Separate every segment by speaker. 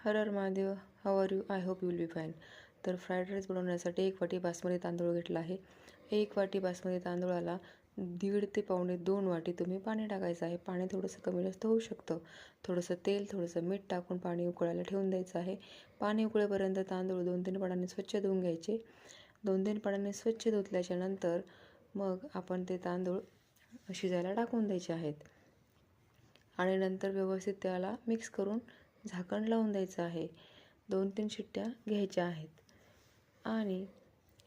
Speaker 1: Her her Mahadev. How are you? I hope you will be fine. तर fried rice बनवण्यासाठी 1 वाटी बासमती तांदूळ घेतला आहे. 1 वाटी बासमती तांदूळाला 1.5 ते पावणे 2 वाटी तुम्ही पाणी टाकायचं आहे. पाणी थोडंसं कमी जास्त होऊ शकतं. थोडंसं तेल, थोडंसं मीठ टाकून पाणी उकळायला ठेवून द्यायचं आहे. पाणी उकळेपर्यंत तांदूळ 2-3 पाण्याने स्वच्छ धुवून घ्यायचे. 2-3 पाण्याने स्वच्छ धुतल्याच्या नंतर मग आपण ते तांदूळ शिजायला टाकून द्यायचे आहेत. आणि नंतर व्यवस्थित त्याला मिक्स करून झाकण लावून द्यायचं आहे. 2-3 शिट्ट्या घ्यायच्या आहेत. आणि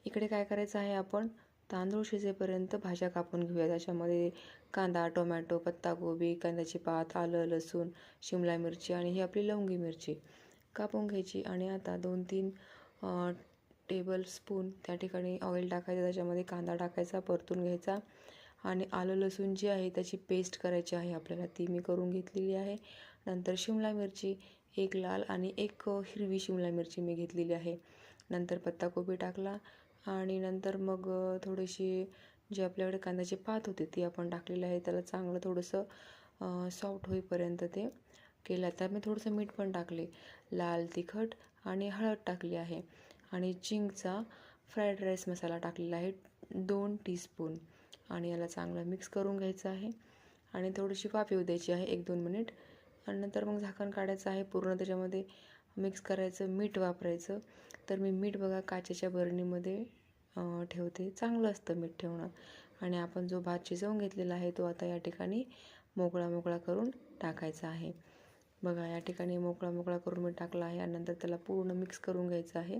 Speaker 1: इकडे काय करायचं आहे, आपण तांदूळ शिजेपर्यंत भाज्या कापून घेऊया. त्याच्यामध्ये कांदा, टोमॅटो, पत्ताकोबी, कांद्याची पात, आलं, लसूण, शिमला मिरची आणि ही आपली लवंगी मिरची कापून घ्यायची. आणि आता 2-3 टेबलस्पून त्या ठिकाणी ऑइल टाकायचं. त्याच्यामध्ये कांदा टाकायचा, परतून घ्यायचा. आणि आलं लसूण जी आहे त्याची पेस्ट करायची आहे आपल्याला, ती मी करून घेतलेली आहे. नंतर शिमला मिरची, 1 लाल आणि 1 हिरवी शिमला मिरची मी घेतलेली आहे. नंतर पत्ताकोबी टाकला आणि नंतर मग थोडीशी जी आपल्याकडे कांद्याची पात होती ती आपण टाकलेली आहे. त्याला चांगलं थोडंसं सॉफ्ट होईपर्यंत ते केलं. आता मी थोडंसं मीठ पण टाकले, लाल तिखट आणि हळद टाकली आहे. आणि चिंगचा फ्राईड राईस मसाला टाकलेला आहे 2 टीस्पून. आणि याला चांगलं मिक्स करून घ्यायचं आहे. आणि थोडीशी वाफ येऊ द्यायची आहे 1-2 मिनिट. आणि नंतर मग झाकण काढायचं आहे. पूर्ण त्याच्यामध्ये मिक्स करायचं, मीठ वापरायचं. तर मी मीठ बघा काचेच्या बरणीमध्ये ठेवते. चांगलं असतं मीठ ठेवणं. आणि आपण जो भात शिजवून घेतलेला आहे तो आता या ठिकाणी मोकळा करून टाकायचा आहे. बघा या ठिकाणी मोकळा करून मी टाकला आहे. आणि नंतर त्याला पूर्ण मिक्स करून घ्यायचं आहे.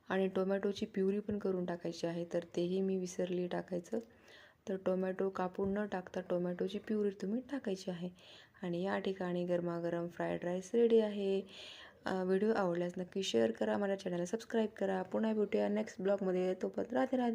Speaker 1: आणि टोमॅटोची प्युरी पण करून टाकायची आहे, तर तेही मी विसरली टाकायचं. तर टोमॅटो कापून न टाकता टोमॅटोची प्युरी तुम्ही टाकायची आहे. आणि या ठिकाणी गरमागरम फ्राईड राईस रेडी आहे. व्हिडिओ आवडल्यास नक्की शेअर करा, माझ्या चॅनलला सबस्क्राईब करा. पुन्हा भेटूया नेक्स्ट ब्लॉगमध्ये. तोपर्यंत राधे राधे.